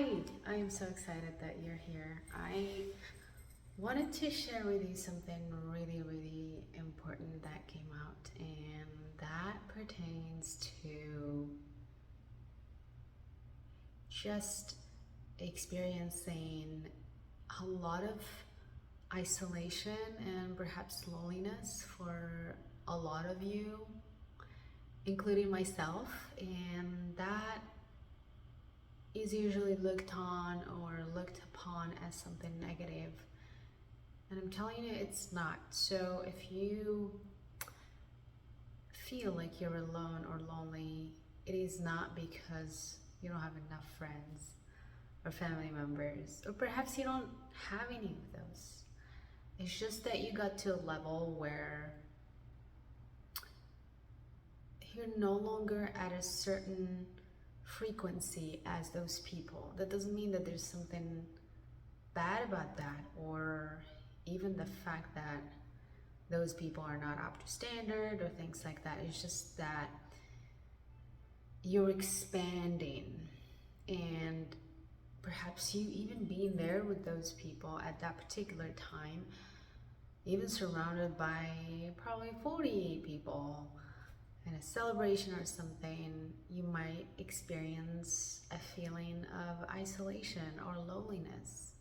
I am so excited that you're here. I wanted to share with you something really, really important that came out, and that pertains to just experiencing a lot of isolation and perhaps loneliness for a lot of you, including myself, and that is usually looked on or looked upon as something negative. And I'm telling you, it's not. So if you feel like you're alone or lonely, it is not because you don't have enough friends or family members, or perhaps you don't have any of those. It's just that you got to a level where you're no longer at a certain frequency as those people. That doesn't mean that there's something bad about that, or even the fact that those people are not up to standard or things like that. It's just that you're expanding, and perhaps you even being there with those people at that particular time, even surrounded by probably 48 people in a celebration or something, you might experience a feeling of isolation or loneliness.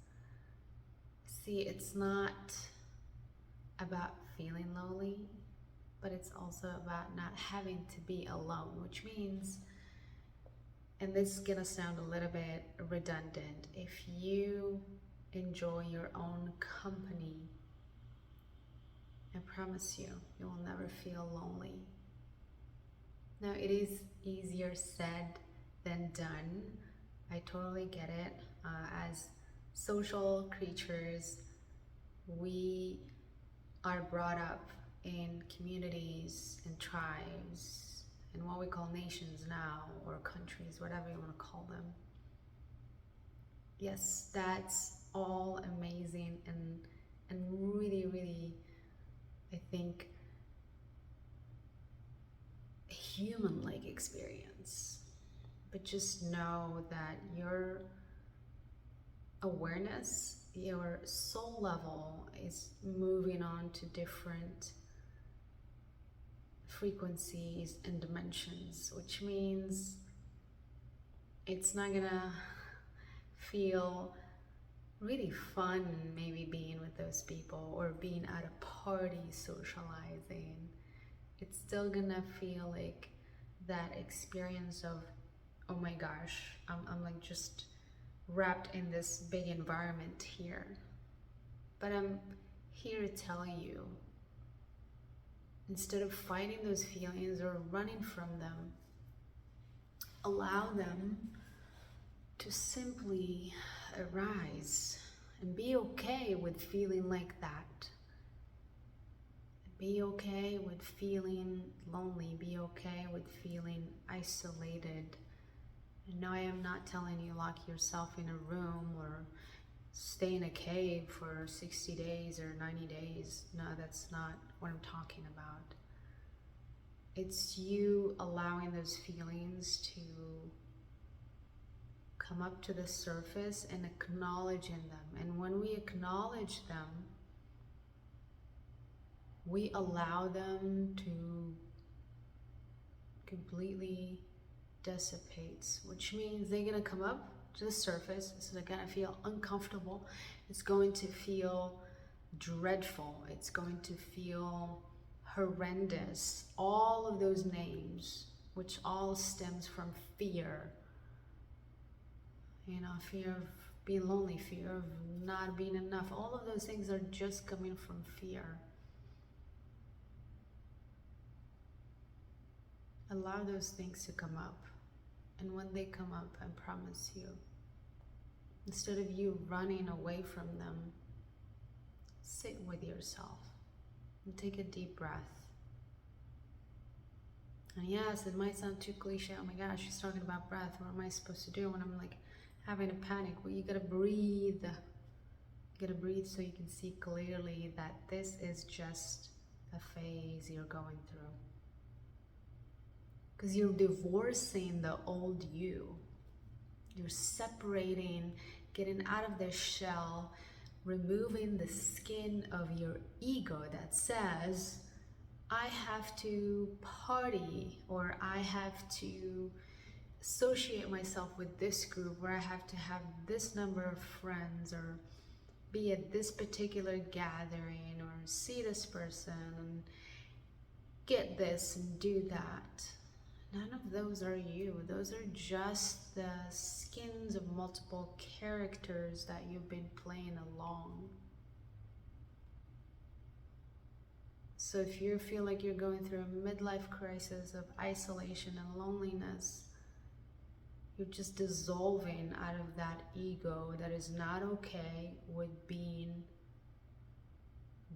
See, it's not about feeling lonely, but it's also about not having to be alone, which means, and this is gonna sound a little bit redundant, if you enjoy your own company, I promise you, you will never feel lonely. Now, it is easier said than done. I totally get it. As social creatures, we are brought up in communities and tribes and what we call nations now, or countries, whatever you want to call them. Yes, that's all amazing and really, really, I think, human-like experience. But just know that your awareness, your soul level is moving on to different frequencies and dimensions, which means it's not gonna feel really fun maybe being with those people or being at a party socializing. It's still gonna feel like that experience of, oh my gosh, I'm like just wrapped in this big environment here. But I'm here to tell you, instead of fighting those feelings or running from them, allow them to simply arise and be okay with feeling like that. Be okay with feeling lonely. Be okay with feeling isolated. And no, I am not telling you lock yourself in a room or stay in a cave for 60 days or 90 days. No, that's not what I'm talking about. It's you allowing those feelings to come up to the surface and acknowledging them. And when we acknowledge them, we allow them to completely dissipate, which means they're gonna come up to the surface. So they're gonna feel uncomfortable. It's going to feel dreadful. It's going to feel horrendous. All of those names, which all stems from fear. You know, fear of being lonely, fear of not being enough. All of those things are just coming from fear. Allow those things to come up. And when they come up, I promise you, instead of you running away from them, sit with yourself and take a deep breath. And yes, it might sound too cliche. Oh my gosh, she's talking about breath. What am I supposed to do when I'm like having a panic? Well, you gotta breathe. You gotta breathe so you can see clearly that this is just a phase you're going through. Because you're divorcing the old you. You're separating, getting out of the shell, removing the skin of your ego that says, I have to party, or I have to associate myself with this group, or I have to have this number of friends, or be at this particular gathering, or see this person and get this and do that. None of those are you. Those are just the skins of multiple characters that you've been playing along. So if you feel like you're going through a midlife crisis of isolation and loneliness, you're just dissolving out of that ego that is not okay with being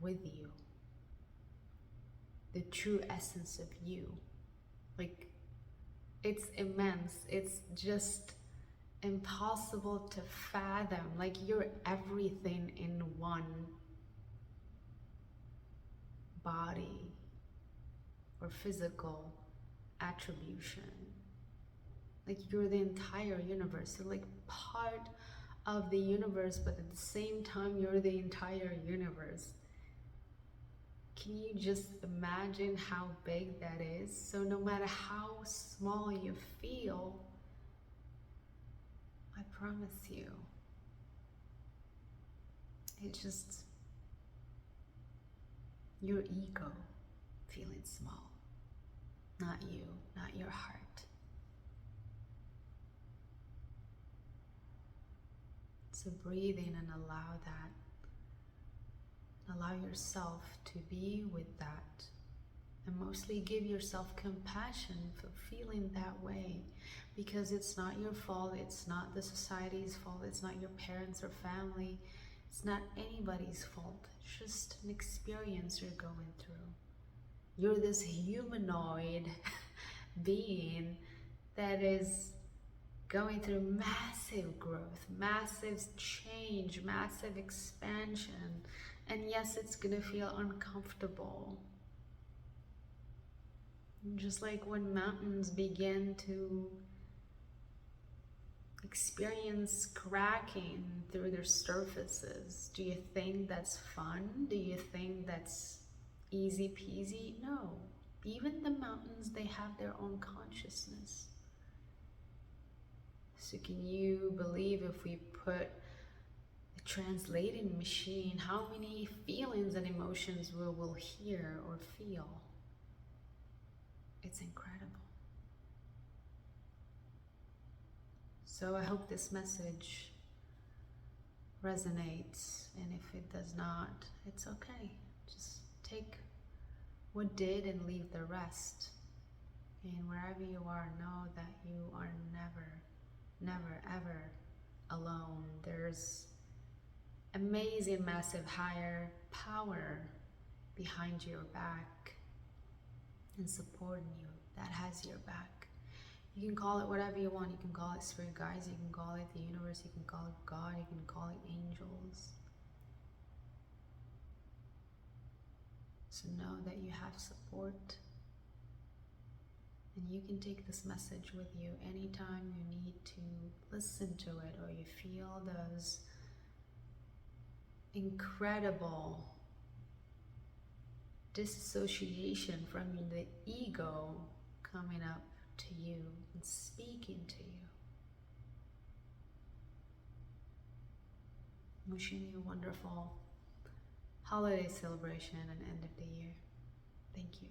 with you. The true essence of you. Like, it's immense. It's just impossible to fathom. Like, you're everything in one body or physical attribution. Like, you're the entire universe. You're like part of the universe, but at the same time, you're the entire universe. Can you just imagine how big that is? So no matter how small you feel, I promise you, it's just your ego feeling small, not you, not your heart. So breathe in and allow that. Allow yourself to be with that, and mostly give yourself compassion for feeling that way, because it's not your fault, it's not the society's fault, it's not your parents or family, it's not anybody's fault. It's just an experience you're going through. You're this humanoid being that is going through massive growth, massive change, massive expansion. And yes, it's gonna feel uncomfortable. Just like when mountains begin to experience cracking through their surfaces, do you think that's fun? Do you think that's easy peasy? No. Even the mountains, they have their own consciousness. So can you believe if we put translating machine, how many feelings and emotions we will hear or feel? It's incredible. So I hope this message resonates, and if it does not, it's okay. Just take what did and leave the rest. And wherever you are, know that you are never, never, ever alone. There's amazing, massive, higher power behind your back and supporting you, that has your back. You can call it whatever you want. You can call it spirit guides, you can call it the universe, you can call it God, you can call it angels. So know that you have support, and you can take this message with you anytime you need to listen to it, or you feel those incredible disassociation from the ego coming up to you and speaking to you. Wishing you a wonderful holiday celebration and end of the year. Thank you.